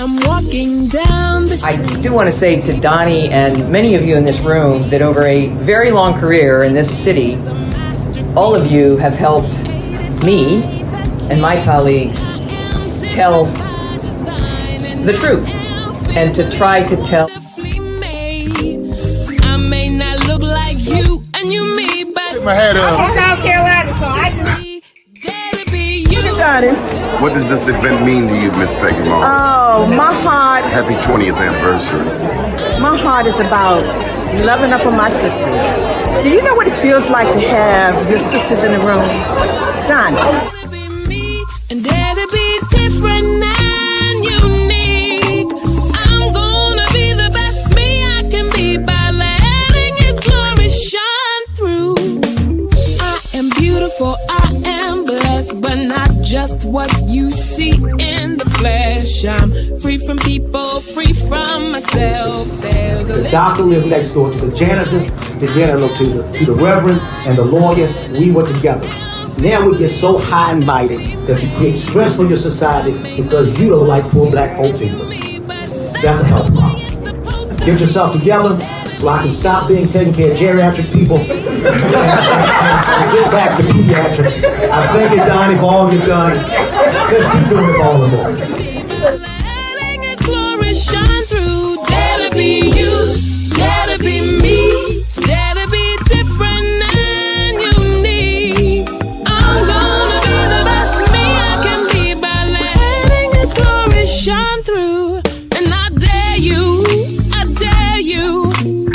I'm walking down the street. I do want to say to Doni and many of you in this room that over a very long career in this city, all of you have helped me and my colleagues tell the truth and to try to tell. I may not look like you and you me, but Put my hat up. I'm from South Carolina, so I just... What does this event mean to you, Miss Peggy Moss? Oh, my heart, Happy 20th anniversary. my heart is about loving up on my sisters. Do you know what it feels like to have your sisters in the room? Don. And dare to be different and unique. I'm gonna be the best me I can be by letting His glory shine through. I am beautiful, I am blessed, but not just what you see in the flesh. I'm free from people, free from myself. There's a The doctor lived next door to the janitor, to the reverend, and the lawyer. We were together. Now we get so high and mighty that you create stress for your society because you don't like poor black folks either. That's a health problem. Get yourself together so I can stop being taking care of geriatric people and get back to pediatrics. I thank you, Doni, for all you've done. Let's keep doing it for all the more. letting His glory shine through. Dare to be you, dare to be me, dare to be different and unique. I'm gonna be the best me I can be by letting His glory shine through. And I dare you, I dare you,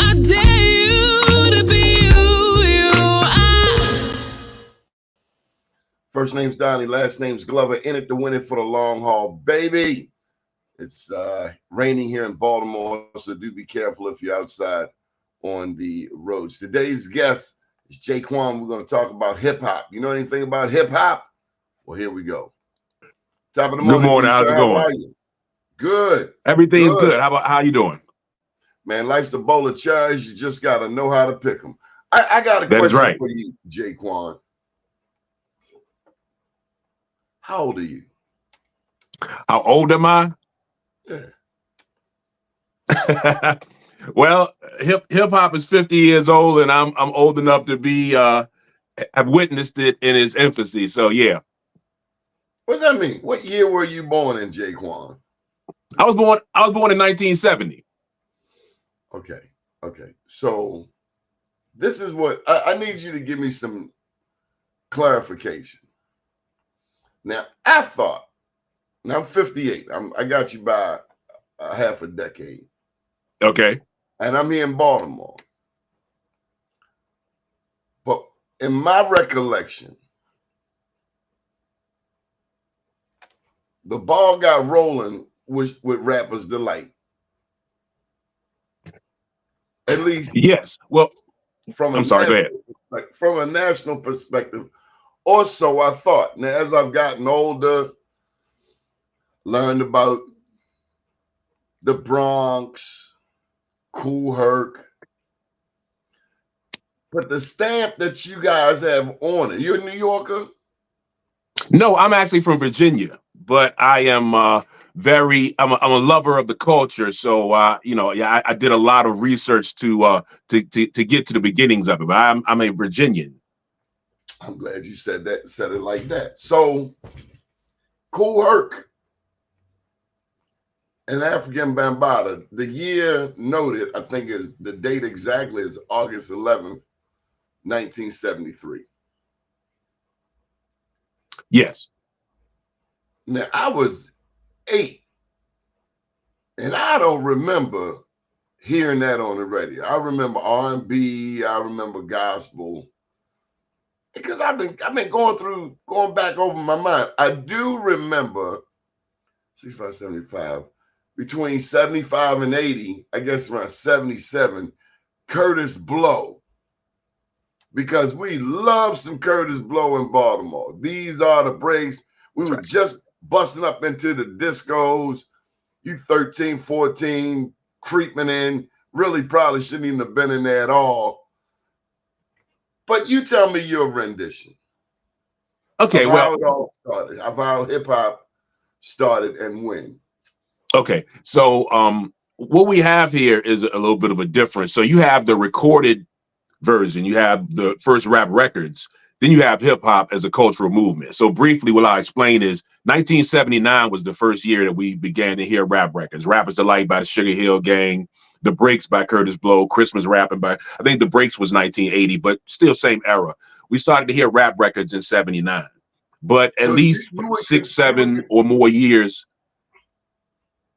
I dare you to be you. First name's Doni, last name's Glover. In it to win it for the long haul, baby. It's raining here in Baltimore, so do be careful if you're outside on the roads. Today's guest is DJ Quan. We're going to talk about hip hop. You know anything about hip hop? Well, here we go. Top of the morning. Good morning. How's it going? How are you? Good. Everything's good. How you doing? Man, life's a bowl of cherries. You just got to know how to pick them. I got a That is question right. for you, DJ Quan. How old are you? How old am I? Yeah. Well, hip hop is 50 years old, and I'm old enough to be have witnessed it in its infancy. So yeah. What does that mean? What year were you born in, J. Quan? I was born in 1970. Okay. So this is what I need you to give me some clarification. Now, I thought, now I'm 58. I got you by a half a decade. Okay. And I'm here in Baltimore. But in my recollection, the ball got rolling with Rapper's Delight. At least, Yes. Well, from I'm sorry. Go ahead. like from a national perspective. Also, I thought, now as I've gotten older, learned about the Bronx, Kool Herc, but the stamp that you guys have on it, you're a New Yorker? No, I'm actually from Virginia, but I am I'm a lover of the culture. So I did a lot of research to get to the beginnings of it. But I'm a Virginian. I'm glad you said it like that. So Kool Herc and African Bambaataa, the year noted, I think is the date exactly is August 11th, 1973. Yes. Now I was 8, and I don't remember hearing that on the radio. I remember R&B, I remember gospel, because I've been going back over my mind. I do remember 65, 75, between 75 and 80, I guess around 77, Curtis Blow. Because we love some Curtis Blow in Baltimore. These are the breaks. We were just busting up into the discos. You 13, 14, creeping in. Really probably shouldn't even have been in there at all. But you tell me your rendition. Okay, of well, how it all started, of how hip hop started and when. Okay, so what we have here is a little bit of a difference. So you have the recorded version, you have the first rap records, then you have hip hop as a cultural movement. So briefly, what I explain is 1979 was the first year that we began to hear rap records. Rappers Delight by the Sugar Hill Gang, The Breaks by Curtis Blow, Christmas Rapping by, I think The Breaks was 1980, but still same era. We started to hear rap records in 79, but at So least you would 6, consider 7 or more years,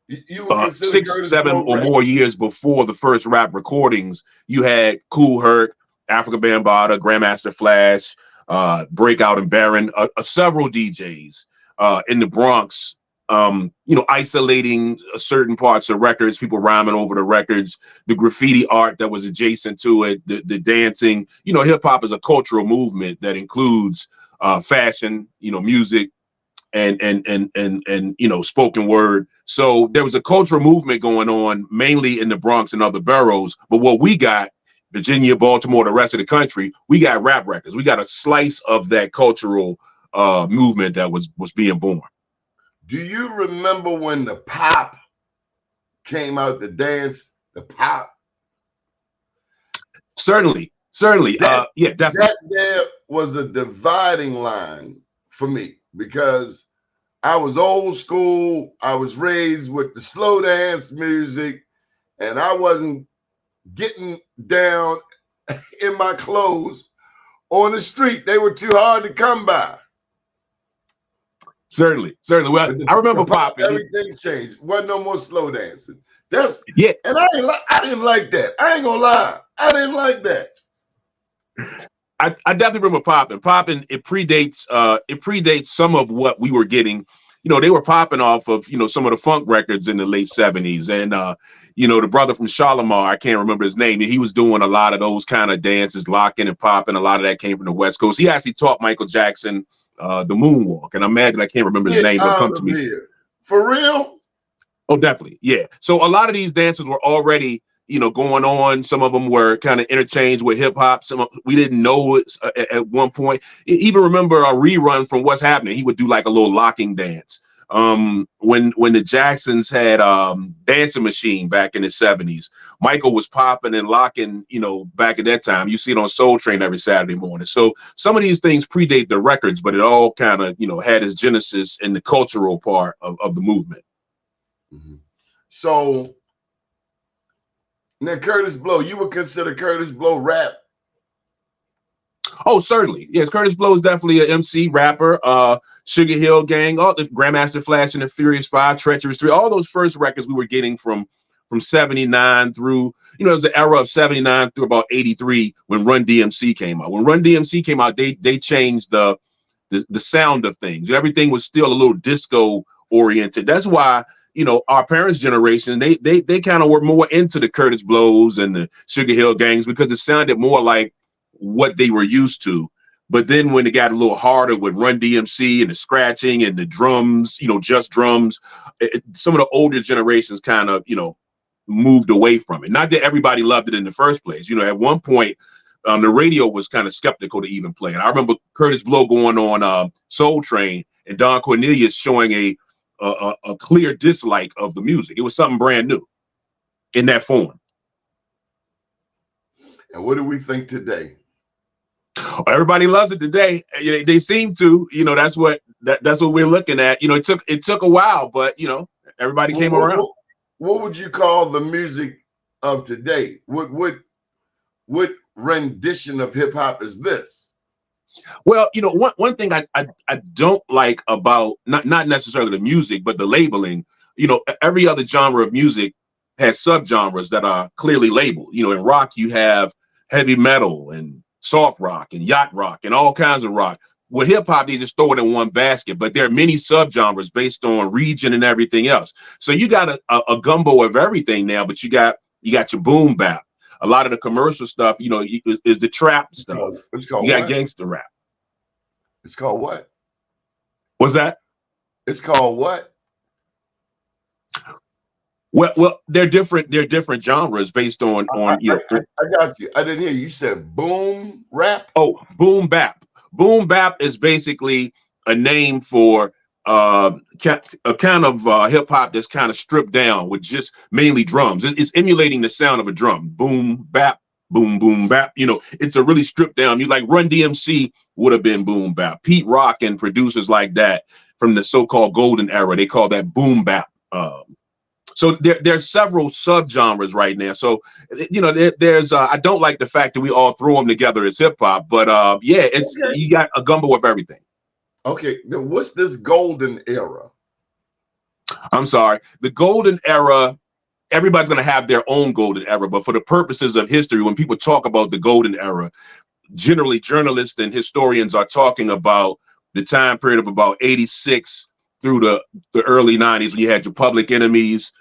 you would consider 6, Curtis 7 Blow or rap? more years before the first rap recordings, you had Kool Herc, Africa Bambaataa, Grandmaster Flash, Breakout and Baron, several DJs in the Bronx, isolating certain parts of records, people rhyming over the records, the graffiti art that was adjacent to it, the dancing. Hip hop is a cultural movement that includes fashion, music, and spoken word. So there was a cultural movement going on mainly in the Bronx and other boroughs. But what we got, Virginia, Baltimore, the rest of the country, we got rap records. We got a slice of that cultural movement that was being born. Do you remember when the pop came out, the dance, the pop? Certainly. Yeah, definitely. That there was a dividing line for me because I was old school. I was raised with the slow dance music, and I wasn't getting down in my clothes on the street. They were too hard to come by. Certainly. Well, I remember popping. Everything changed. Wasn't no more slow dancing. And I didn't like that. I ain't gonna lie. I didn't like that. I definitely remember popping. Popping, it predates some of what we were getting. They were popping off of, some of the funk records in the late 70s. And, the brother from Shalimar, I can't remember his name. He was doing a lot of those kind of dances, locking and popping. A lot of that came from the West Coast. He actually taught Michael Jackson the moonwalk. And I'm mad that I can't remember his name. It'll come to me. Here. For real? Oh, definitely. Yeah. So a lot of these dances were already, going on. Some of them were kind of interchanged with hip hop. We didn't know it at one point. Even remember a rerun from What's Happening. He would do like a little locking dance. When the Jacksons had Dancing Machine back in the 70s, Michael was popping and locking, back at that time. You see it on Soul Train every Saturday morning. So some of these things predate the records, but it all kind of, had its genesis in the cultural part of the movement. Mm-hmm. So now Curtis Blow, you would consider Curtis Blow rap? Oh, certainly. Yes, Curtis Blow is definitely an MC, rapper, Sugar Hill Gang, all the Grandmaster Flash and the Furious 5, Treacherous 3, all those first records we were getting from 79 through, it was the era of 79 through about 83 when Run DMC came out. When Run DMC came out, they changed the sound of things. Everything was still a little disco oriented. That's why, our parents' generation, they kind of were more into the Curtis Blows and the Sugar Hill Gangs because it sounded more like what they were used to. But then when it got a little harder with Run DMC and the scratching and the drums, just drums, some of the older generations kind of, moved away from it. Not that everybody loved it in the first place. At one point, the radio was kind of skeptical to even play it. I remember Curtis Blow going on Soul Train and Don Cornelius showing a clear dislike of the music. It was something brand new in that form. And what do we think today? Everybody loves it today. They seem to. That's what we're looking at. It took a while, but everybody came around. What would you call the music of today? What rendition of hip hop is this? Well, one thing I don't like about not necessarily the music, but the labeling. Every other genre of music has subgenres that are clearly labeled. In rock, you have heavy metal and soft rock and yacht rock and all kinds of rock. With hip hop, they just throw it in one basket, but there are many subgenres based on region and everything else. So you got a gumbo of everything now, but you got your boom bap. A lot of the commercial stuff, is the trap stuff. It's called you got what? Gangster rap. It's called what? What's that? It's called what? Well, they're different genres based on I got you. I didn't hear you. You said boom rap? Oh, boom bap. Boom bap is basically a name for a kind of hip hop that's kind of stripped down with just mainly drums. It's emulating the sound of a drum. Boom, bap, boom, boom, bap. You know, it's a really stripped down. You like Run DMC would have been boom bap. Pete Rock and producers like that from the so-called golden era, they call that boom bap. So there's several subgenres right now. So, you know, there's I don't like the fact that we all throw them together as hip hop, but yeah, it's you got a gumbo of everything. Okay, now what's this golden era? I'm sorry, the golden era. Everybody's going to have their own golden era, but for the purposes of history, when people talk about the golden era, generally journalists and historians are talking about the time period of about 86 through the early 90s, when you had your Public Enemies,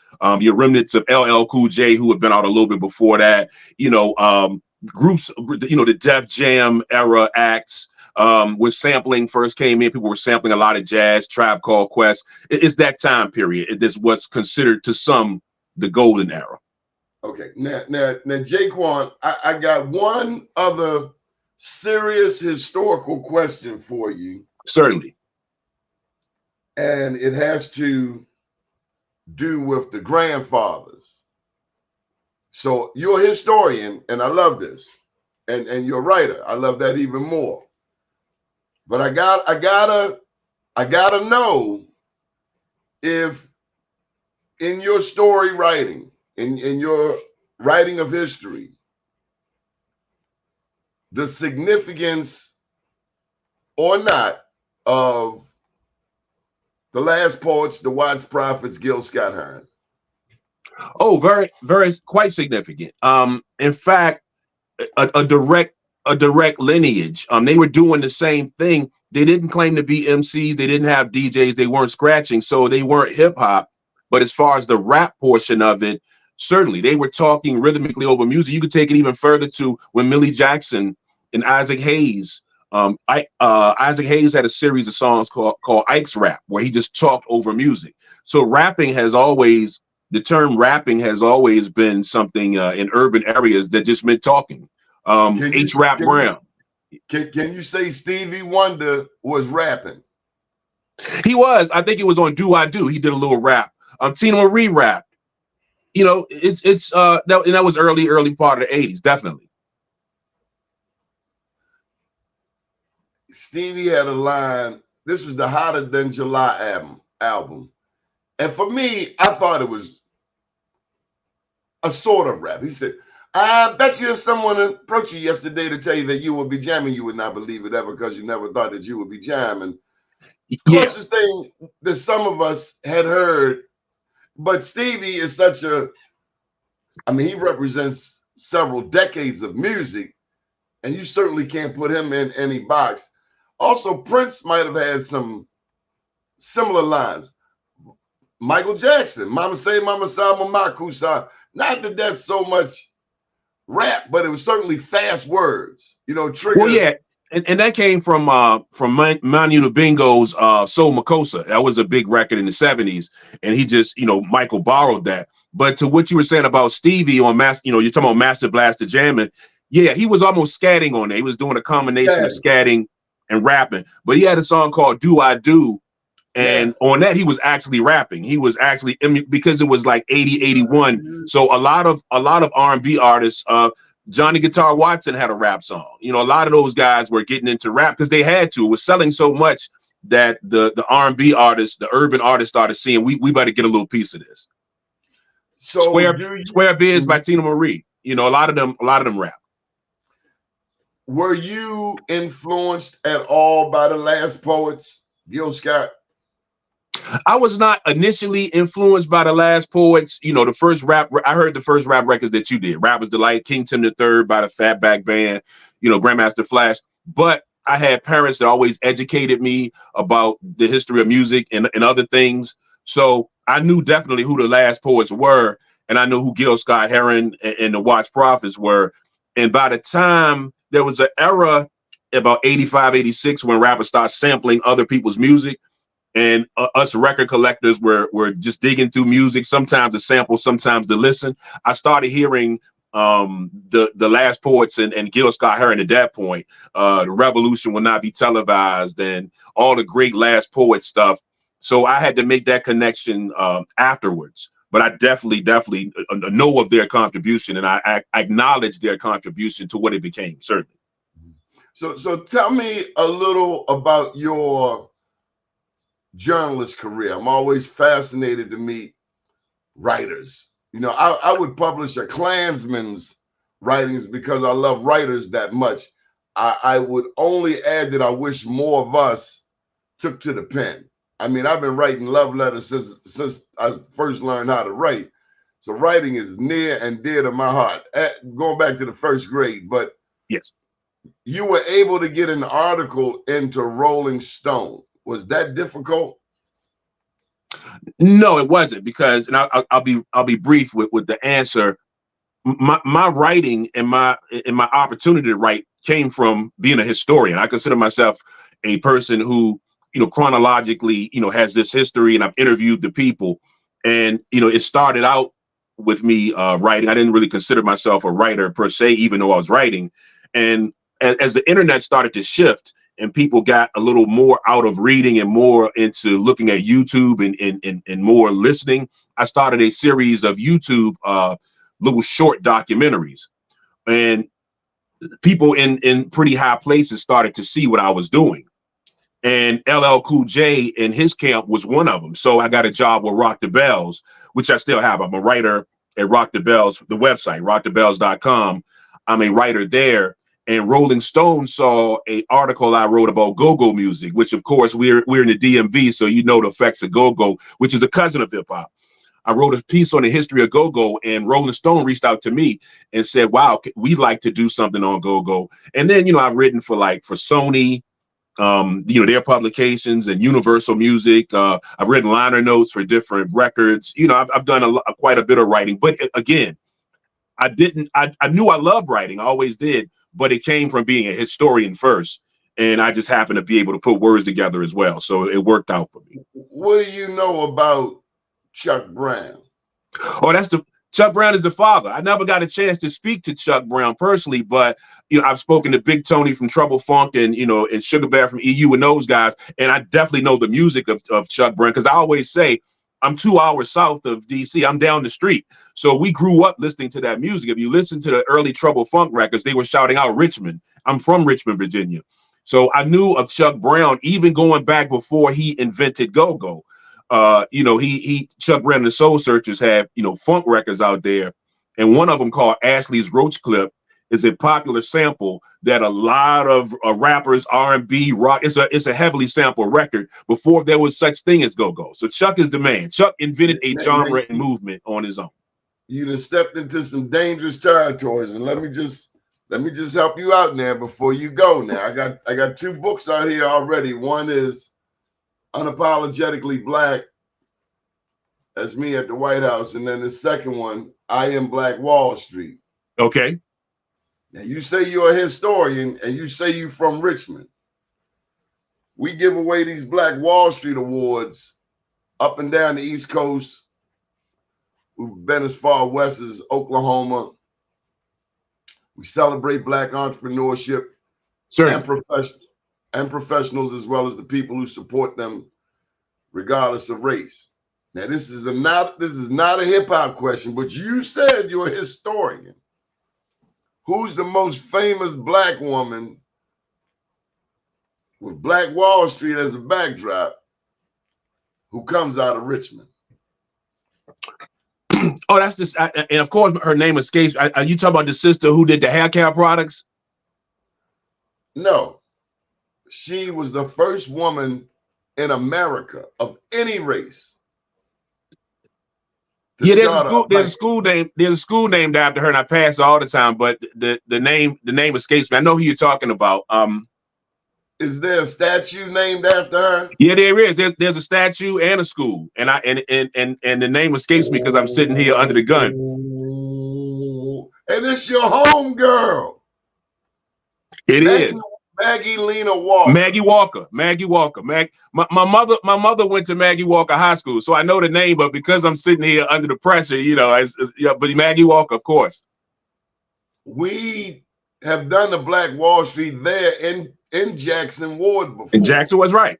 your remnants of LL Cool J, who had been out a little bit before that, you know, groups, you know, the Def Jam era acts, when sampling first came in, people were sampling a lot of jazz, Tribe Called Quest. It's that time period. It is what's considered to some the golden era. Okay, now, Jay Quan, I got one other serious historical question for you. Certainly. And it has to do with the grandfathers. So you're a historian, and I love this, and you're a writer. I love that even more. But I gotta know if in your story writing, in your writing of history, the significance or not of the last poets, the Watts Prophets, Gil Scott-Heron. Oh, very, very, quite significant. In fact, a direct lineage. They were doing the same thing. They didn't claim to be MCs. They didn't have DJs. They weren't scratching, so they weren't hip hop. But as far as the rap portion of it, certainly they were talking rhythmically over music. You could take it even further to when Millie Jackson and Isaac Hayes. Isaac Hayes had a series of songs called Ike's Rap, where he just talked over music. So rapping has always, the term rapping has always been something in urban areas that just meant talking. H. Rap Brown. Can you say Stevie Wonder was rapping? He was. I think it was on Do I Do. He did a little rap. Tina Marie rapped. You know, that was early part of the 80s, definitely. Stevie had a line. This was the Hotter Than July album. And for me, I thought it was a sort of rap. He said, I bet you if someone approached you yesterday to tell you that you would be jamming, you would not believe it ever, because you never thought that you would be jamming. Closest thing that some of us had heard. But Stevie is such a, I mean, he represents several decades of music, and you certainly can't put him in any box. Also, Prince might have had some similar lines. Michael Jackson, Mama Say, Mama Sa, Mama Kusa. Not that that's so much rap, but it was certainly fast words, you know, trigger. Well, yeah, and that came from Manu Bingo's Soul Makossa. That was a big record in the 70s, and he just, you know, Michael borrowed that. But to what you were saying about Stevie on you're talking about Master Blaster jamming, yeah, he was almost scatting on it. He was doing a combination of scatting and rapping. But he had a song called Do I Do, and on that he was actually rapping. He was actually, because it was like 80, 81. So a lot of R&B artists, Johnny Guitar Watson had a rap song. You know, a lot of those guys were getting into rap because they had to. It was selling so much that the R&B artists, the urban artists started seeing, we better get a little piece of this. So Square Biz by Tina Marie. You know, a lot of them rap. Were you influenced at all by the last poets, Gil Scott? I was not initially influenced by the last poets. You know, the first rap, I heard the first rap records that you did. Rapper's Delight, King Tim III by the Fatback Band, you know, Grandmaster Flash. But I had parents that always educated me about the history of music and other things. So I knew definitely who the last poets were. And I knew who Gil Scott-Heron and the Watts Prophets were. And by the time there was an era about 85, 86, when rappers started sampling other people's music, and us record collectors were just digging through music, sometimes to sample, sometimes to listen. I started hearing the last poets and Gil Scott-Heron at that point. The Revolution Will Not Be Televised and all the great last poet stuff. So I had to make that connection afterwards. But I definitely know of their contribution, and I acknowledge their contribution to what it became, certainly. So tell me a little about your journalist career. I'm always fascinated to meet writers. You know, I would publish a Klansman's writings because I love writers that much. I would only add that I wish more of us took to the pen. I mean, I've been writing love letters since I first learned how to write. So writing is near and dear to my heart, going back to the first grade. But yes, you were able to get an article into Rolling Stone. Was that difficult? No, it wasn't, because, and I'll be brief with the answer. My writing and my opportunity to write came from being a historian. I consider myself a person who, you know, chronologically, you know, has this history, and I've interviewed the people, and, you know, it started out with me writing. I didn't really consider myself a writer per se, even though I was writing. And as the internet started to shift and people got a little more out of reading and more into looking at YouTube and more listening, I started a series of YouTube little short documentaries, and people in pretty high places started to see what I was doing. And LL Cool J and his camp was one of them. So I got a job with Rock the Bells, which I still have. I'm a writer at Rock the Bells, the website, rockthebells.com. I'm a writer there. And Rolling Stone saw an article I wrote about go-go music, which, of course, we're in the DMV, so you know the effects of go-go, which is a cousin of hip-hop. I wrote a piece on the history of go-go, and Rolling Stone reached out to me and said, wow, we'd like to do something on go-go. And then, you know, I've written for Sony, you know, their publications, and Universal Music. I've written liner notes for different records. You know, I've done quite a bit of writing. But again, I knew I loved writing. I always did. But it came from being a historian first. And I just happened to be able to put words together as well. So it worked out for me. What do you know about Chuck Brown? Oh, Chuck Brown is the father. I never got a chance to speak to Chuck Brown personally, but, you know, I've spoken to Big Tony from Trouble Funk, and, you know, and Sugar Bear from EU, and those guys. And I definitely know the music of Chuck Brown, because I always say I'm 2 hours south of DC. I'm down the street. So we grew up listening to that music. If you listen to the early Trouble Funk records, they were shouting out Richmond. I'm from Richmond, Virginia. So I knew of Chuck Brown even going back before he invented go-go. You know, Chuck Brown and the Soul Searchers have, you know, funk records out there, and one of them called Ashley's Roach Clip is a popular sample that a lot of rappers, R&B, rock, it's a heavily sampled record before there was such thing as go-go. So Chuck is the man. Chuck invented a genre and movement on his own. You done stepped into some dangerous territories, and let me just help you out now before you go. Now I got two books out here already. One is Unapologetically Black, that's me at the White House, and then the second one, I Am Black Wall Street. Okay. Now you say you're a historian, and you say you from Richmond. We give away these Black Wall Street awards up and down the East Coast. We've been as far west as Oklahoma. We celebrate Black entrepreneurship and professionals, as well as the people who support them, regardless of race. Now, this is not a hip hop question, but you said you're a historian. Who's the most famous Black woman with Black Wall Street as a backdrop who comes out of Richmond? Oh, that's just, and of course her name escapes. Are you talking about the sister who did the hair care products? No, she was the first woman in America of any race. Yeah, there's a school named after her, and I pass it all the time. But the name escapes me. I know who you're talking about. Is there a statue named after her? Yeah, there is. There's a statue and a school, and the name escapes me because I'm sitting here under the gun. And it's your home girl. It is Maggie Lena Walker. Maggie Walker. My mother went to Maggie Walker High School, so I know the name. But because I'm sitting here under the pressure, you know, but Maggie Walker, of course. We have done the Black Wall Street there in Jackson Ward before. And Jackson was right.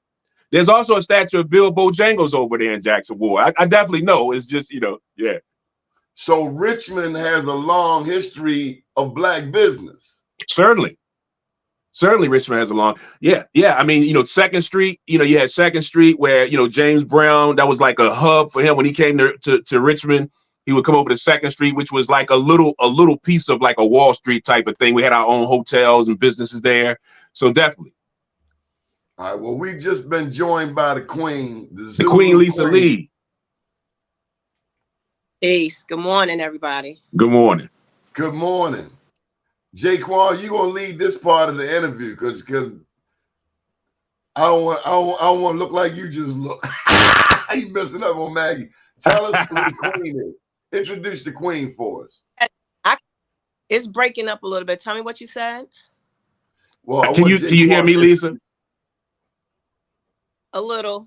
There's also a statue of Bill Bojangles over there in Jackson Ward. I definitely know. It's just, you know, yeah. So Richmond has a long history of black business. Certainly Richmond has a long, yeah. I mean, you know, 2nd Street, you know, you had 2nd Street where, you know, James Brown, that was like a hub for him when he came to Richmond. He would come over to 2nd Street, which was like a little piece of like a Wall Street type of thing. We had our own hotels and businesses there. So definitely. All right, well, we've just been joined by the Queen, the Queen Lisa Lee. Peace. Good morning, everybody. Good morning. Good morning. Quan, you gonna lead this part of the interview because I don't want to look like you just look. You messing up on Maggie. Tell us who the Queen is. Introduce the Queen for us. It's breaking up a little bit. Tell me what you said. Well, can you hear me, Lisa? A little.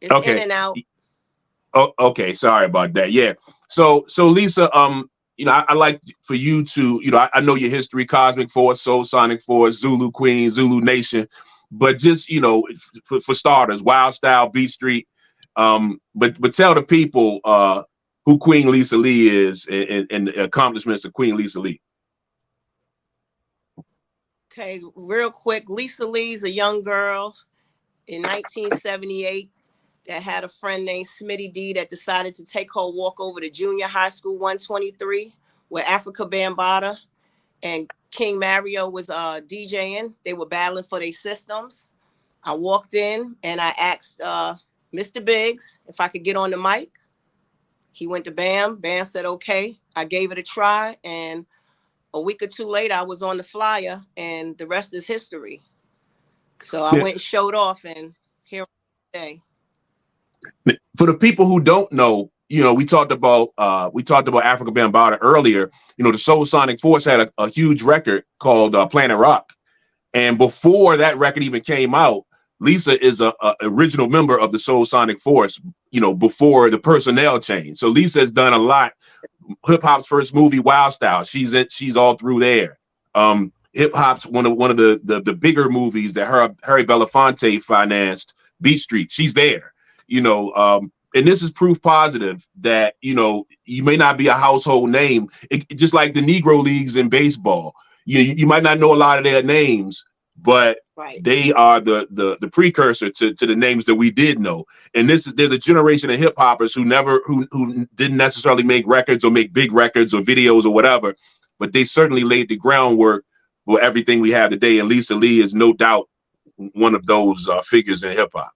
It's okay. In and out. Oh, okay. Sorry about that. Yeah. So Lisa, you know, I like for you to, you know, I know your history, Cosmic Force, Soul Sonic Force, Zulu Queen, Zulu Nation, but just, you know, for starters, Wild Style, Beat Street. But tell the people who Queen Lisa Lee is and the accomplishments of Queen Lisa Lee. Okay, real quick. Lisa Lee's a young girl in 1978 that had a friend named Smitty D that decided to take her walk over to Junior High School 123 where Africa Bambaataa and King Mario was DJing. They were battling for their systems. I walked in and I asked Mr. Biggs if I could get on the mic. He went to Bam. Bam said, okay. I gave it a try. And a week or two later, I was on the flyer and the rest is history. So I went and showed off and here today. For the people who don't know, you know, we talked about Africa Bambaataa earlier. You know, the Soul Sonic Force had a huge record called Planet Rock. And before that record even came out, Lisa is a original member of the Soul Sonic Force, you know, before the personnel change. So Lisa has done a lot. Hip hop's first movie, Wild Style, she's all through there. Hip hop's one of the bigger movies that Harry Belafonte financed, Beat Street. She's there, you know. And this is proof positive that, you know, you may not be a household name, just like the Negro Leagues in baseball. You might not know a lot of their names, but they are the precursor to the names that we did know. And there's a generation of hip hoppers who didn't necessarily make records or make big records or videos or whatever, but they certainly laid the groundwork for everything we have today. And Lisa Lee is no doubt one of those figures in hip hop.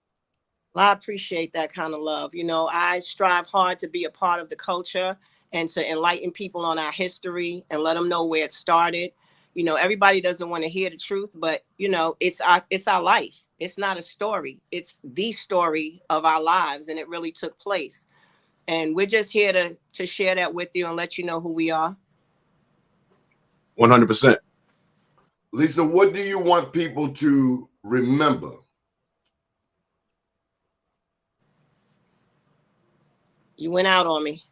Well, I appreciate that kind of love. You know, I strive hard to be a part of the culture and to enlighten people on our history and let them know where it started. You know, everybody doesn't want to hear the truth, but, you know, it's our life. It's not a story. It's the story of our lives. And it really took place. And we're just here to share that with you and let you know who we are. 100%. Lisa, what do you want people to remember? You went out on me.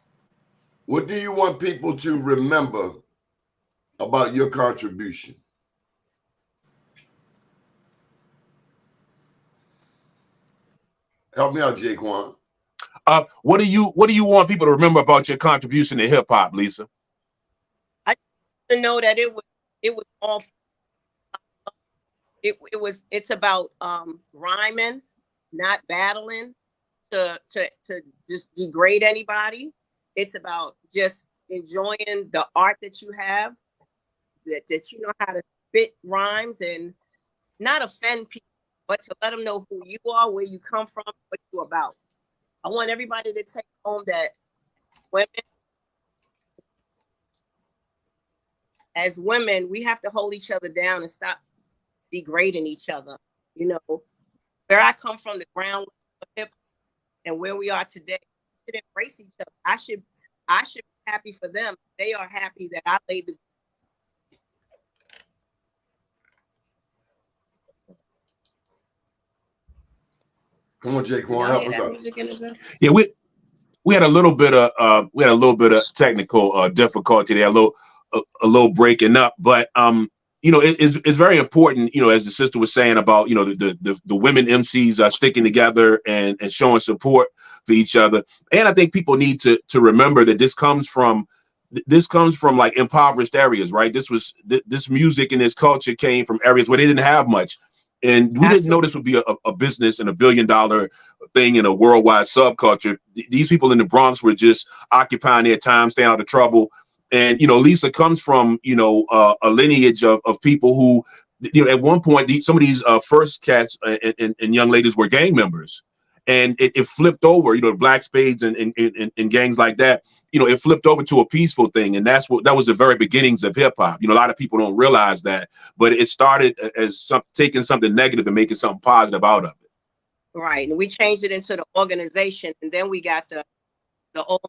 What do you want people to remember about your contribution? Help me out, Quan. What do you want people to remember about your contribution to hip hop, Lisa? I want to know that it was all. It's about rhyming, not battling to just degrade anybody. It's about just enjoying the art that you have, that you know how to spit rhymes and not offend people, but to let them know who you are, where you come from, what you're about. I want everybody to take home that as women, we have to hold each other down and stop degrading each other. You know, where I come from, the ground of hip hop, and where we are today, we should embrace each other. I should be happy for them. They are happy that I laid the. Come on, Quan, help us out. Yeah, we had a little bit of technical difficulty there, a little breaking up, but it's very important, as the sister was saying about, the women MCs sticking together and showing support for each other. And I think people need to remember that this comes from like impoverished areas, right? This music and this culture came from areas where they didn't have much. And we didn't know this would be a business and $1 billion thing in a worldwide subculture. These people in the Bronx were just occupying their time, staying out of trouble. And, Lisa comes from, a lineage of people who, at one point, some of these first cats and young ladies were gang members. And it flipped over, black spades and gangs like that. It flipped over to a peaceful thing. And that was the very beginnings of hip hop. A lot of people don't realize that, but it started as taking something negative and making something positive out of it. Right. And we changed it into the organization. And then we got the old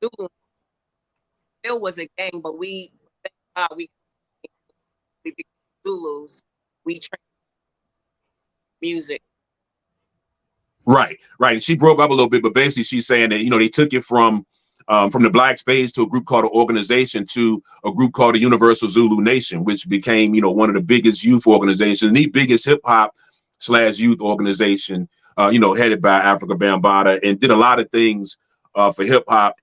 Zulu. Still was a gang, but we became Zulus. We trained music. Right. She broke up a little bit, but basically she's saying that, they took it from the Black Spades to a group called the Organization to a group called the Universal Zulu Nation, which became, one of the biggest youth organizations, the biggest hip hop / youth organization, headed by Africa Bambaataa, and did a lot of things for hip hop,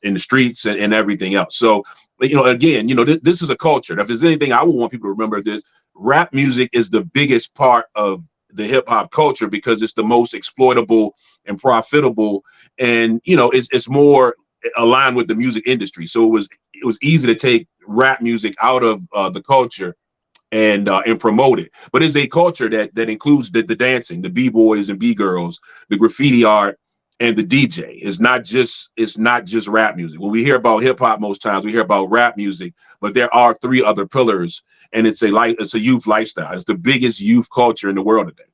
in the streets and everything else. So, again, this is a culture. If there's anything I would want people to remember, this rap music is the biggest part of the hip hop culture because it's the most exploitable and profitable, and it's more aligned with the music industry. So it was easy to take rap music out of the culture and promote it. But it's a culture that includes the dancing, the b-boys and b-girls, the graffiti art, and the DJ. It's not just rap music. When we hear about hip hop, most times we hear about rap music, but there are 3 other pillars, and it's a youth lifestyle. It's the biggest youth culture in the world today.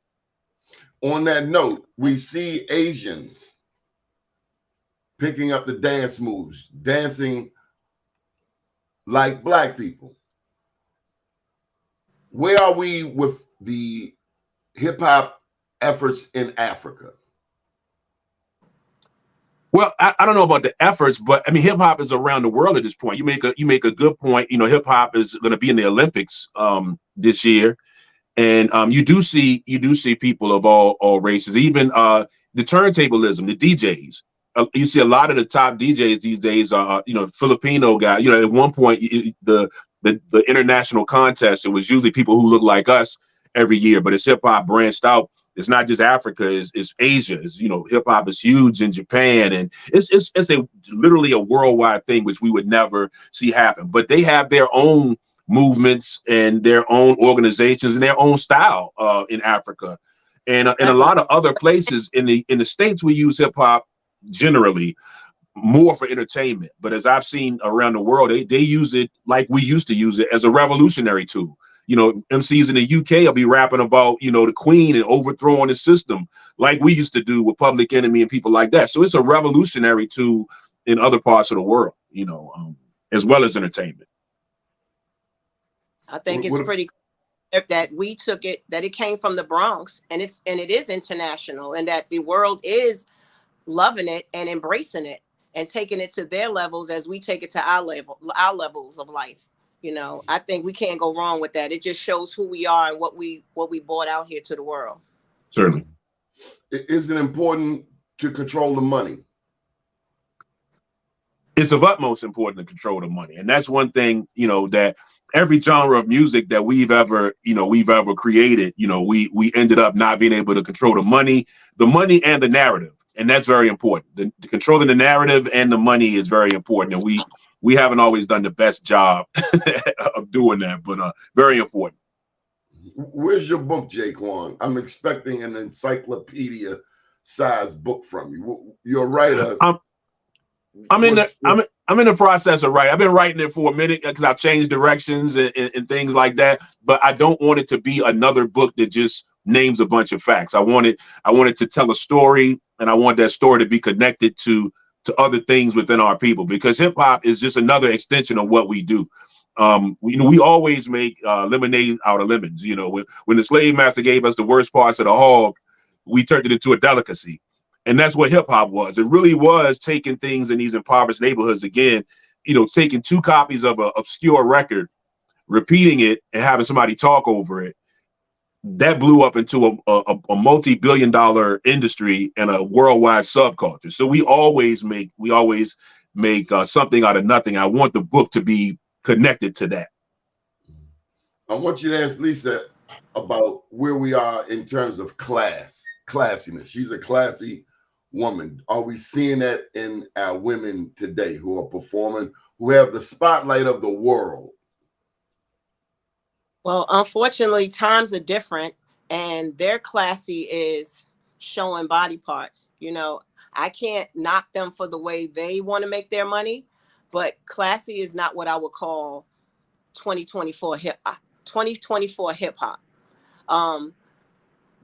On that note, we see Asians picking up the dance moves, dancing like Black people. Where are we with the hip hop efforts in Africa? Well, I don't know about the efforts, but I mean, hip hop is around the world at this point. You make a good point. Hip hop is going to be in the Olympics this year, and you do see people of all races, even the turntablism, the DJs. You see a lot of the top DJs these days are Filipino guys. At one point the international contest, it was usually people who look like us every year, but as hip hop branched out, it's not just Africa, it's Asia. Hip hop is huge in Japan, and it's literally a worldwide thing, which we would never see happen. But they have their own movements and their own organizations and their own style in Africa, and in a lot of other places in the States, we use hip hop generally more for entertainment. But as I've seen around the world, they use it like we used to use it, as a revolutionary tool. MCs in the UK will be rapping about, the Queen and overthrowing the system like we used to do with Public Enemy and people like that. So it's a revolutionary tool in other parts of the world, as well as entertainment. I think it's pretty cool that we took it, that it came from the Bronx, and it is international, and that the world is loving it and embracing it and taking it to their levels as we take it to our levels of life. I think we can't go wrong with that. It just shows who we are and what we brought out here to the world. Certainly. Is it important to control the money? It's of utmost importance to control the money. And that's one thing, that every genre of music that we've ever created, we ended up not being able to control the money and the narrative. And that's very important. The controlling the narrative and the money is very important. And we haven't always done the best job of doing that, but very important. Where's your book, J. Quan? I'm expecting an encyclopedia-sized book from you. You're a writer. I'm in the process of writing. I've been writing it for a minute because I've changed directions and things like that. But I don't want it to be another book that just names a bunch of facts. I want it to tell a story, and I want that story to be connected to other things within our people, because hip hop is just another extension of what we do. We always make lemonade out of lemons. When the slave master gave us the worst parts of the hog, we turned it into a delicacy. And that's what hip hop was. It really was taking things in these impoverished neighborhoods again, taking 2 copies of an obscure record repeating it and having somebody talk over it, that blew up into a multi-billion-dollar industry and a worldwide subculture. So we always make something out of nothing. I want the book to be connected to that. I want you to ask Lisa about where we are in terms of classiness. She's a classy woman. Are we seeing that in our women today who are performing, who have the spotlight of the world? Well, unfortunately, times are different, and their classy is showing body parts. You know, I can't knock them for the way they want to make their money, but classy is not what I would call 2024 hip hop.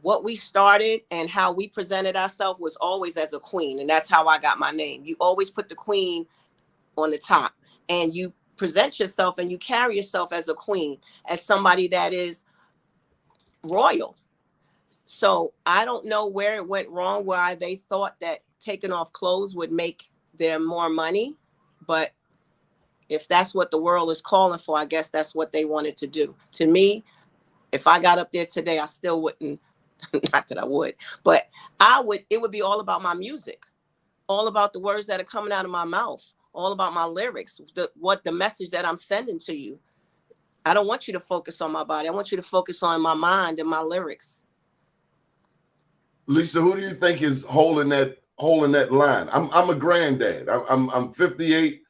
What we started and how we presented ourselves was always as a queen, and that's how I got my name. You always put the queen on the top, and you present yourself and you carry yourself as a queen, as somebody that is royal. So I don't know where it went wrong, why they thought that taking off clothes would make them more money, but if that's what the world is calling for, I guess that's what they wanted to do. To me, if I got up there today, I still wouldn't, not that I would, but it would be all about my music, all about the words that are coming out of my mouth, all about my lyrics, the message that I'm sending to you. I don't want you to focus on my body. I want you to focus on my mind and my lyrics. Lisa, who do you think is holding that line? I'm a granddad. I'm 58,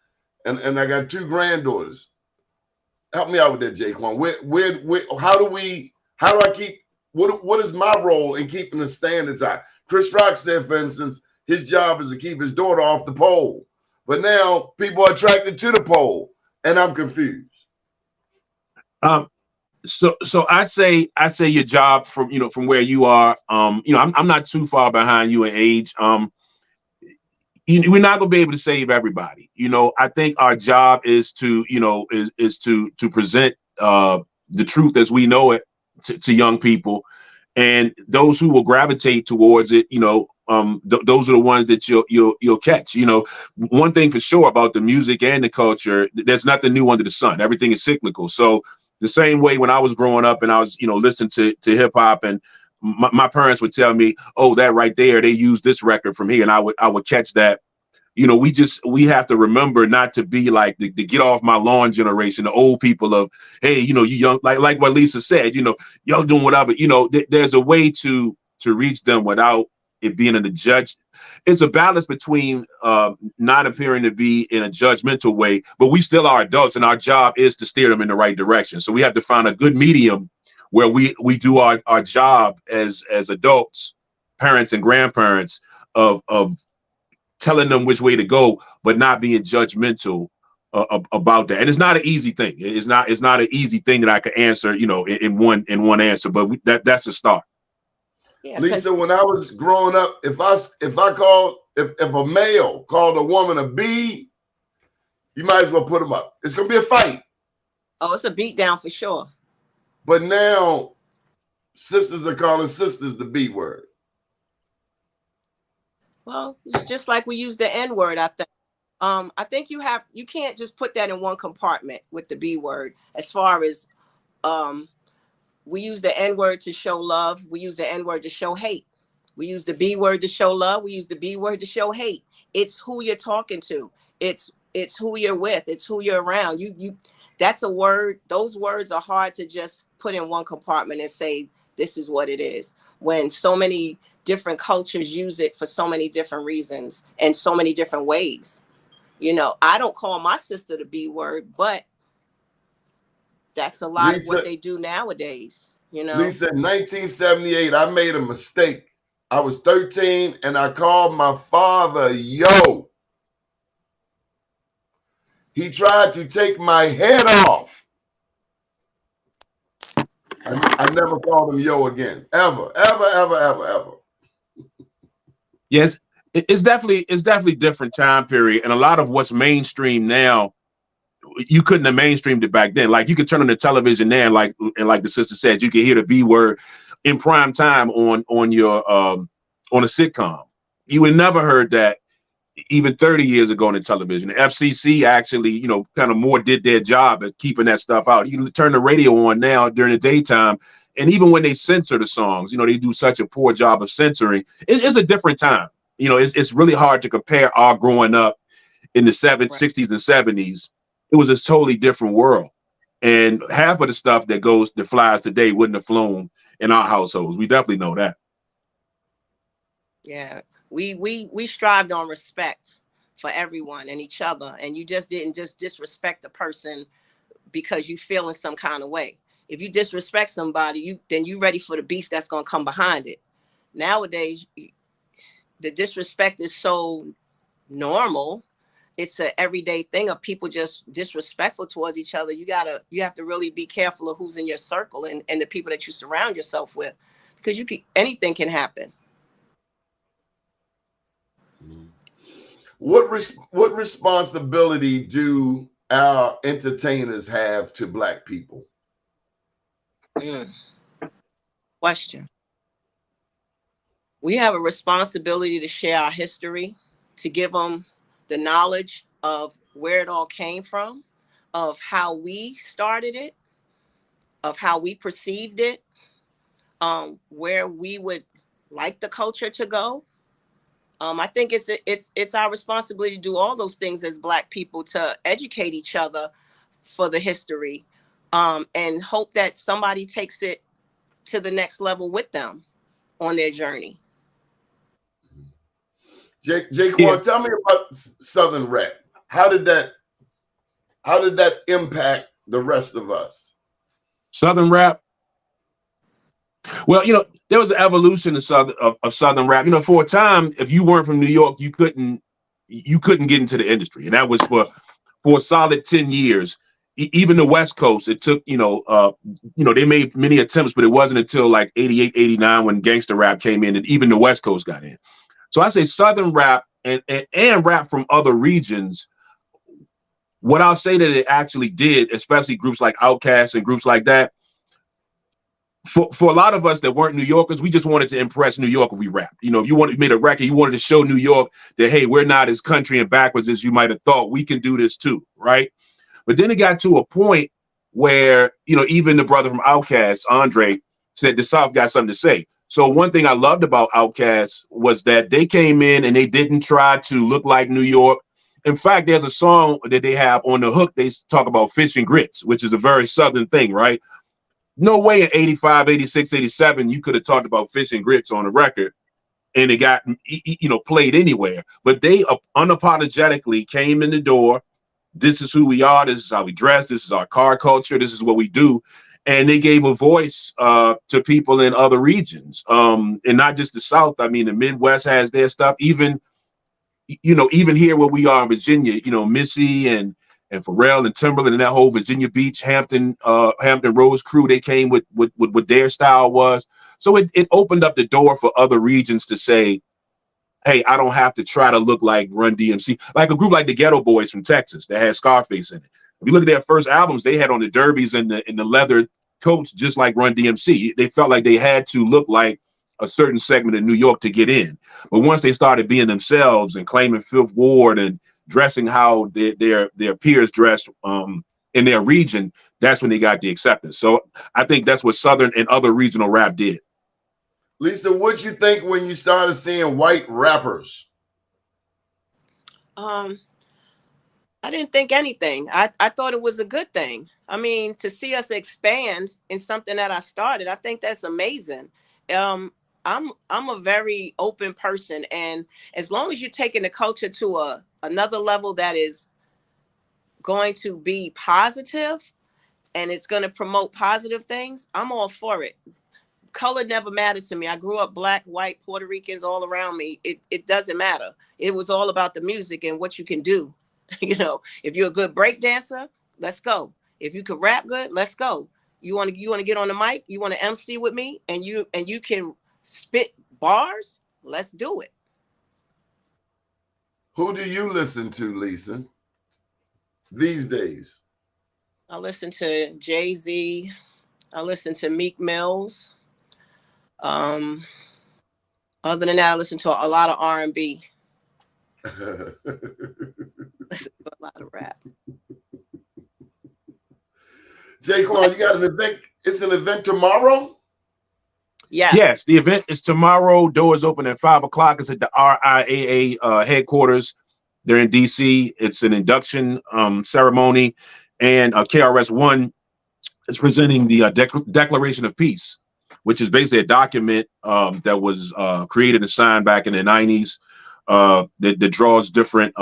and I got 2 granddaughters. Help me out with that, J. Quan. How do I keep? What is my role in keeping the standards high? Chris Rock said, for instance, his job is to keep his daughter off the pole. But now people are attracted to the pole, and I'm confused. So I'd say your job from where you are. I'm not too far behind you in age. We're not gonna be able to save everybody. I think our job is to to present the truth as we know it to young people, and those who will gravitate towards it. Those are the ones that you'll catch. One thing for sure about the music and the culture, there's nothing new under the sun. Everything is cyclical. So the same way when I was growing up and I was listening to hip hop, and my parents would tell me, oh, that right there, they used this record from here, and I would catch that. We have to remember not to be like the get off my lawn generation, the old people of, hey, you young, like what Lisa said, y'all doing whatever. There's a way to reach them without it being in the judge. It's a balance between not appearing to be in a judgmental way, but we still are adults, and our job is to steer them in the right direction. So we have to find a good medium where we do our job as adults, parents and grandparents of telling them which way to go, but not being judgmental about that. And it's not an easy thing. It's not an easy thing that I could answer, in one answer, but that's a start. Yeah, Lisa, when I was growing up, if a male called a woman a B, you might as well put him up. It's gonna be a fight. Oh, it's a beat down for sure. But now sisters are calling sisters the B word. Well, it's just like we use the N word, I think. I think you can't just put that in one compartment with the B word. As far as we use the N word to show love, we use the N word to show hate. We use the B word to show love, we use the B word to show hate. It's who you're talking to. It's who you're with, it's who you're around. That's a word. Those words are hard to just put in one compartment and say this is what it is, when so many different cultures use it for so many different reasons and so many different ways. I don't call my sister the B word, but that's a lot of what they do nowadays. Lisa, in 1978, I made a mistake. I was 13 and I called my father yo. He tried to take my head off. I never called him yo again, ever. Yes, it's definitely different time period, and a lot of what's mainstream now, you couldn't have mainstreamed it back then. Like you could turn on the television now, and like the sister said, you could hear the B word in prime time on your on a sitcom. You would never heard that even 30 years ago in the television. The FCC actually, you know, kind of more did their job at keeping that stuff out. You turn the radio on now during the daytime, and even when they censor the songs, you know, they do such a poor job of censoring. It's a different time. You know, it's really hard to compare our growing up in the 60s and 70s. It was a totally different world. And half of the stuff that flies today wouldn't have flown in our households. We definitely know that. Yeah. We strived on respect for everyone and each other. And you just didn't just disrespect the person because you feel in some kind of way. If you disrespect somebody, then you ready for the beef that's going to come behind it. Nowadays, the disrespect is so normal. It's an everyday thing of people just disrespectful towards each other. You have to really be careful of who's in your circle and the people that you surround yourself with, because anything can happen. What responsibility do our entertainers have to Black people? Question. We have a responsibility to share our history, to give them the knowledge of where it all came from, of how we started it, of how we perceived it, where we would like the culture to go. I think it's our responsibility to do all those things as Black people, to educate each other for the history, and hope that somebody takes it to the next level with them on their journey. Quan, tell me about Southern rap. How did that impact the rest of us? Southern rap. Well, you know, there was an evolution of Southern rap. You know, for a time, if you weren't from New York, you couldn't get into the industry, and that was for a solid 10 years. Even the West Coast, it took, they made many attempts, but it wasn't until like 88, 89 when gangster rap came in, and even the West Coast got in. So I say Southern rap and rap from other regions. What I'll say that it actually did, especially groups like Outkast and groups like that, for a lot of us that weren't New Yorkers, we just wanted to impress New York if we rap. You know, if you made a record, you wanted to show New York that, hey, we're not as country and backwards as you might have thought. We can do this too, right? But then it got to a point where, you know, even the brother from Outkast, Andre, said the South got something to say. So one thing I loved about Outkast was that they came in and they didn't try to look like New York. In fact, there's a song that they have on the hook. They talk about fish and grits, which is a very Southern thing, right? No way in 85, 86, 87, you could have talked about fish and grits on a record and it got, played anywhere. But they unapologetically came in the door. This is who we are. This is how we dress. This is our car culture. This is what we do. And they gave a voice to people in other regions, and not just the South. I mean, the Midwest has their stuff. Even here where we are in Virginia, Missy and Pharrell and Timberland and that whole Virginia Beach, Hampton Roads crew, they came with what their style was. So it opened up the door for other regions to say, hey, I don't have to try to look like Run DMC, like a group like the Ghetto Boys from Texas that had Scarface in it. If you look at their first albums, they had on the derbies and the leather coats, just like Run DMC. They felt like they had to look like a certain segment of New York to get in. But once they started being themselves and claiming Fifth Ward and dressing how their peers dressed in their region, that's when they got the acceptance. So I think that's what Southern and other regional rap did. Lisa, what'd you think when you started seeing white rappers? I didn't think anything. I thought it was a good thing. I mean, to see us expand in something that I started, I think that's amazing. I'm a very open person, and as long as you're taking the culture to another level that is going to be positive and it's going to promote positive things, I'm all for it. Color never mattered to me. I grew up Black, white, Puerto Ricans all around me. It doesn't matter. It was all about the music and what you can do. If you're a good break dancer, let's go. If you could rap good, let's go. You want to get on the mic, you want to MC with me, and you can spit bars, let's do it. Who do you listen to, Lisa, these days? I listen to Jay-Z. I listen to Meek Mills. Other than that, I listen to a lot of R&B. Listen to a lot of rap. Quan, you got an event? It's an event tomorrow? Yes, the event is tomorrow. Doors open at 5 o'clock. It's at the RIAA headquarters. They're in DC. It's an induction ceremony, and KRS-One is presenting the Declaration of Peace, which is basically a document that was created and signed back in the 90s that draws different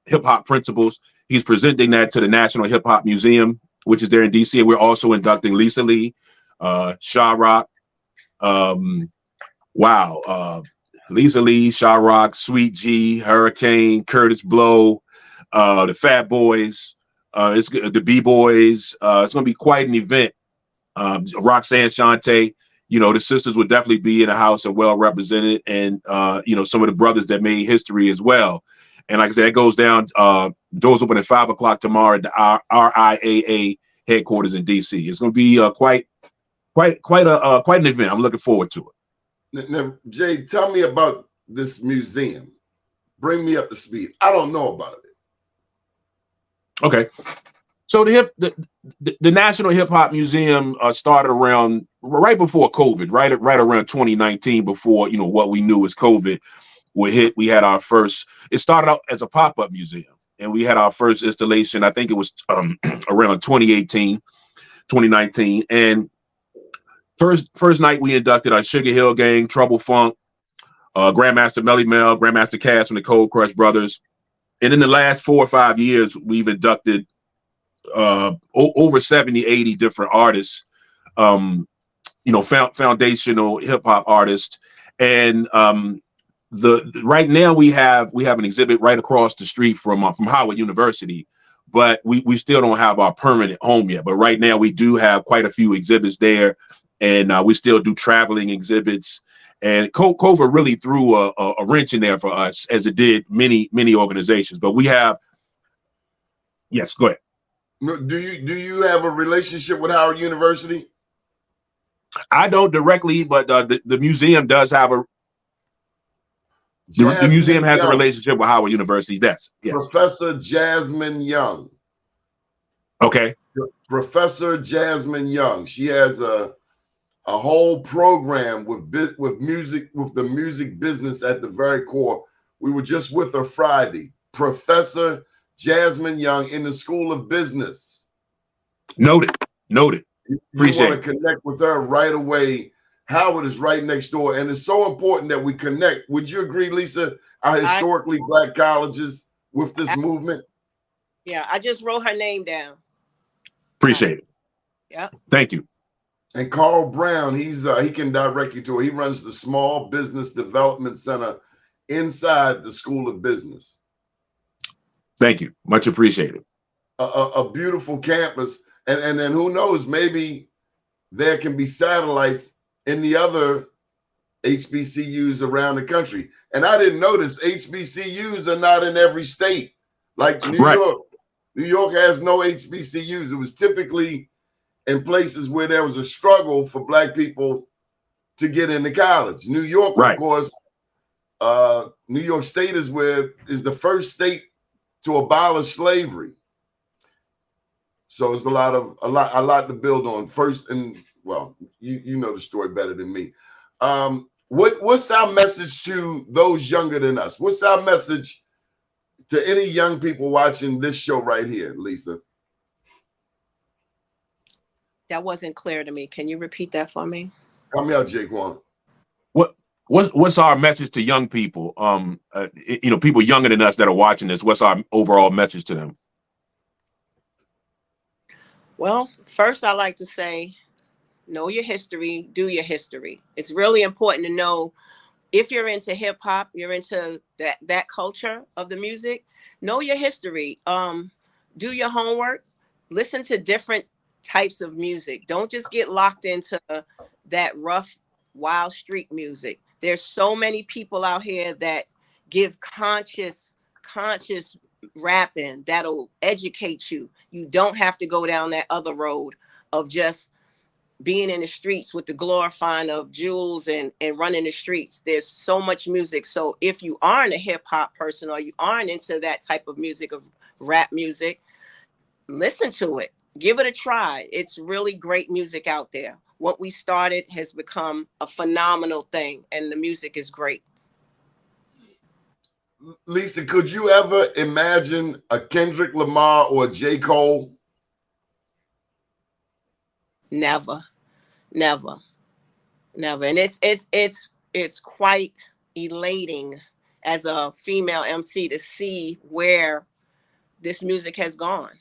hip hop principles. He's presenting that to the National Hip Hop Museum, which is there in DC. And we're also inducting Lisa Lee, Sha Rock. Lisa Lee, Sha Rock, Sweet G, Hurricane, Curtis Blow, the Fat Boys, it's the B-Boys. It's going to be quite an event. Roxanne Shante, the sisters would definitely be in the house and well represented, and some of the brothers that made history as well. And like I said, it goes down. Doors open at 5 o'clock tomorrow at the RIAA headquarters in DC. It's going to be quite an event. I'm looking forward to it. Now, Jay, tell me about this museum. Bring me up to speed. I don't know about it. Okay. So the National Hip Hop Museum started around right before COVID, right around 2019, before what we knew as COVID would hit. We had our first. It started out as a pop-up museum, and we had our first installation. I think it was around 2018, 2019, and first night we inducted our Sugar Hill Gang, Trouble Funk, Grandmaster Melly Mel, Grandmaster Cass from the Cold Crush Brothers, and in the last 4 or 5 years we've inducted over 70, 80 different artists, foundational hip hop artists. And right now we have an exhibit right across the street from Howard University, but we still don't have our permanent home yet. But right now we do have quite a few exhibits there, and we still do traveling exhibits. And COVID really threw a wrench in there for us, as it did many organizations. But we have, yes, go ahead. Do you have a relationship with Howard University? I don't directly, but the museum does have the museum has a relationship with Howard University. Yes. Professor Jasmine Young. Okay. Professor Jasmine Young. She has a whole program with music, with the music business at the very core. We were just with her Friday. Professor Jasmine Young in the School of Business. Noted. You Appreciate want to connect with her right away. Howard is right next door, and it's so important that we connect. Would you agree, Lisa? Our historically Black colleges with this movement. Yeah, I just wrote her name down. Appreciate it. Yeah. Thank you. And Carl Brown, he can direct you to it. He runs the Small Business Development Center inside the School of Business. Thank you. Much appreciated. A beautiful campus. And then who knows, maybe there can be satellites in the other HBCUs around the country. And I didn't notice HBCUs are not in every state. Like New York. New York has no HBCUs. It was typically in places where there was a struggle for Black people to get into college. New York, of course, New York State is the first state to abolish slavery. So it's a lot to build on. First, and well, you know the story better than me. What's our message to those younger than us? What's our message to any young people watching this show right here, Lisa? That wasn't clear to me. Can you repeat that for me? Help me out, Jay Quan. What's our message to young people? People younger than us that are watching this. What's our overall message to them? Well, first I like to say, know your history, do your history. It's really important to know if you're into hip hop, you're into that culture of the music, know your history. Do your homework, listen to different types of music. Don't just get locked into that rough, wild street music. There's so many people out here that give conscious rapping that'll educate you. You don't have to go down that other road of just being in the streets with the glorifying of jewels and running the streets. There's so much music. So if you aren't a hip hop person or you aren't into that type of music, of rap music, listen to it. Give it a try. It's really great music out there. What we started has become a phenomenal thing, and the music is great. Lisa, could you ever imagine a Kendrick Lamar or a J. Cole? Never. And it's quite elating as a female MC to see where this music has gone.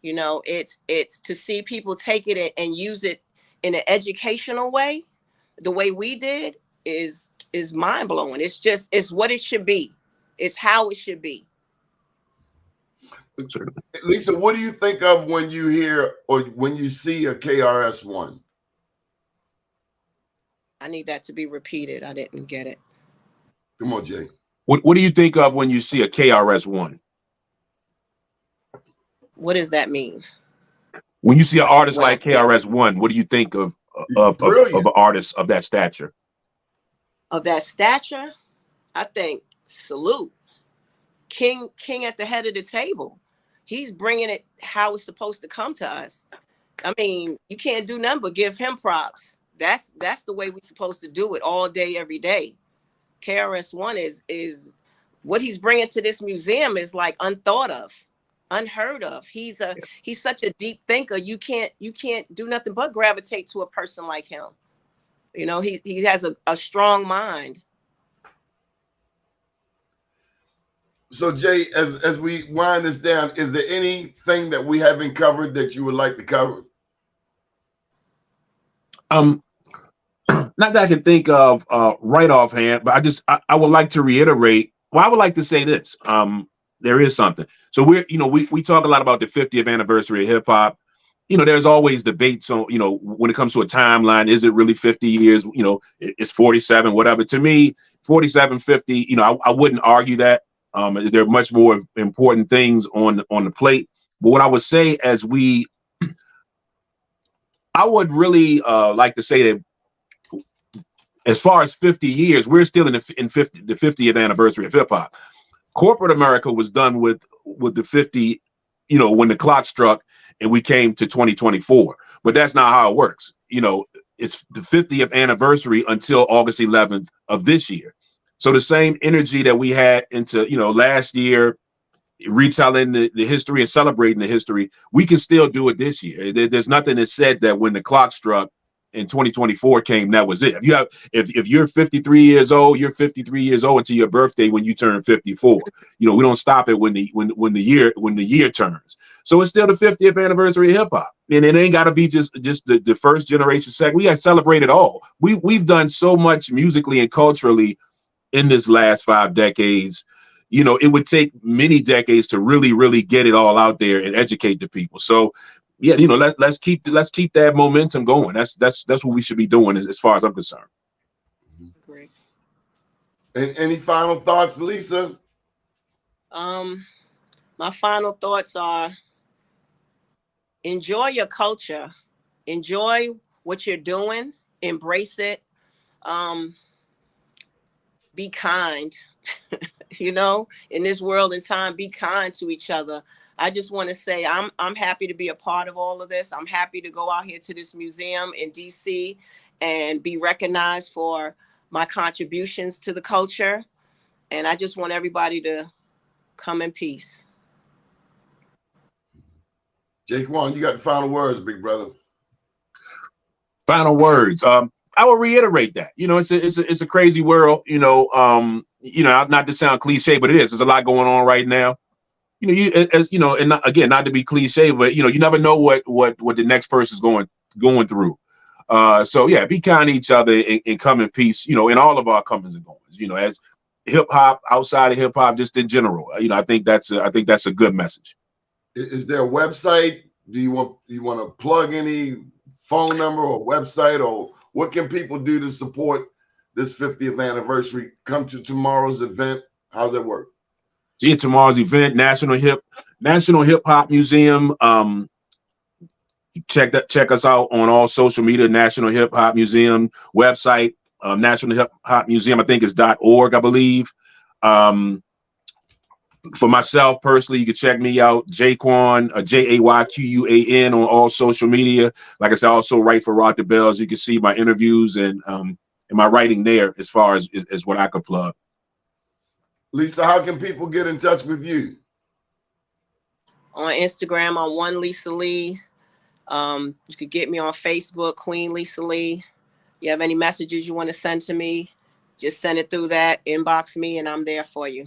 You know, it's to see people take it and use it in an educational way, the way we did, is mind blowing. It's what it should be. It's how it should be. Lisa, what do you think of when you hear or when you see a KRS-One? I need that to be repeated. I didn't get it. Come on, Jay. What do you think of when you see a KRS-One? What does that mean? When you see an artist like KRS-One, what do you think of an artist of that stature? Of that stature, I think salute. King at the head of the table. He's bringing it how it's supposed to come to us. I mean, you can't do nothing but give him props. That's the way we're supposed to do it all day, every day. KRS-One is what he's bringing to this museum is like unthought of, unheard of. He's such a deep thinker. You can't do nothing but gravitate to a person like him. You know, he has a strong mind. So Jay, as we wind this down, is there anything that we haven't covered that you would like to cover? Not that I can think of right offhand, but I would like to reiterate. Well, I would like to say this. There is something. So we talk a lot about the 50th anniversary of hip hop. You know, there's always debates on, you know, when it comes to a timeline, is it really 50 years? You know, it's 47, whatever. To me, 47, 50, you know, I wouldn't argue that. There are much more important things on the plate. But what I would say I would really like to say that as far as 50 years, we're still in the 50th anniversary of hip hop. Corporate America was done with the 50, you know, when the clock struck and we came to 2024. But that's not how it works. You know, it's the 50th anniversary until August 11th of this year. So the same energy that we had into, you know, last year, retelling the history and celebrating the history, we can still do it this year. There's nothing that said that when the clock struck and 2024 came, that was it. If you're 53 years old, you're 53 years old until your birthday when you turn 54. You know, we don't stop it when the year turns. So it's still the 50th anniversary of hip hop, and it ain't got to be just the first generation. Second, we got to celebrate it all. We've done so much musically and culturally in this last 5 decades. You know, it would take many decades to really, really get it all out there and educate the people. So, yeah, you know, let's keep that momentum going. That's what we should be doing as far as I'm concerned. Great. And any final thoughts, Lisa? My final thoughts are: enjoy your culture, enjoy what you're doing, embrace it. Be kind. You know, in this world and time, be kind to each other. I just want to say I'm happy to be a part of all of this. I'm happy to go out here to this museum in DC and be recognized for my contributions to the culture. And I just want everybody to come in peace. Jay Quan, you got the final words, big brother. Final words. I will reiterate that, you know, it's a crazy world, you know, not to sound cliche, but it is. There's a lot going on right now. You know, as you know, and not to be cliche, but you know, you never know what the next person's going through. So yeah, be kind to each other and come in peace, you know, in all of our comings and goings, you know, as hip hop, outside of hip hop, just in general. You know, I think that's a good message. Is there a website? Do you want to plug any phone number or website, or what can people do to support this 50th anniversary? Come to tomorrow's event. How's that work? See tomorrow's event, National Hip Hop Museum. check us out on all social media. National Hip Hop Museum website, National Hip Hop Museum, I think is .org, I believe. For myself personally, you can check me out, Quan, Jayquan on all social media. Like I said, I also write for Rock the Bells. You can see my interviews and my writing there as far as what I could plug. Lisa, how can people get in touch with you? On Instagram, on One Lisa Lee. You could get me on Facebook, Queen Lisa Lee. You have any messages you want to send to me, just send it through that, inbox me, and I'm there for you.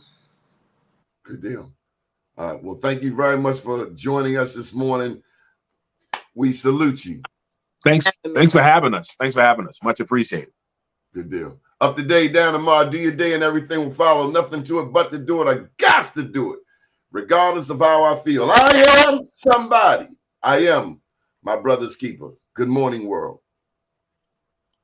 Good deal. All right. Well, thank you very much for joining us this morning. We salute you. Thanks for having us. Thanks for having us. Much appreciated. Good deal. Up to date, down tomorrow. Do your day and everything will follow. Nothing to it but to do it. I got to do it, regardless of how I feel. I am somebody. I am my brother's keeper. Good morning, world.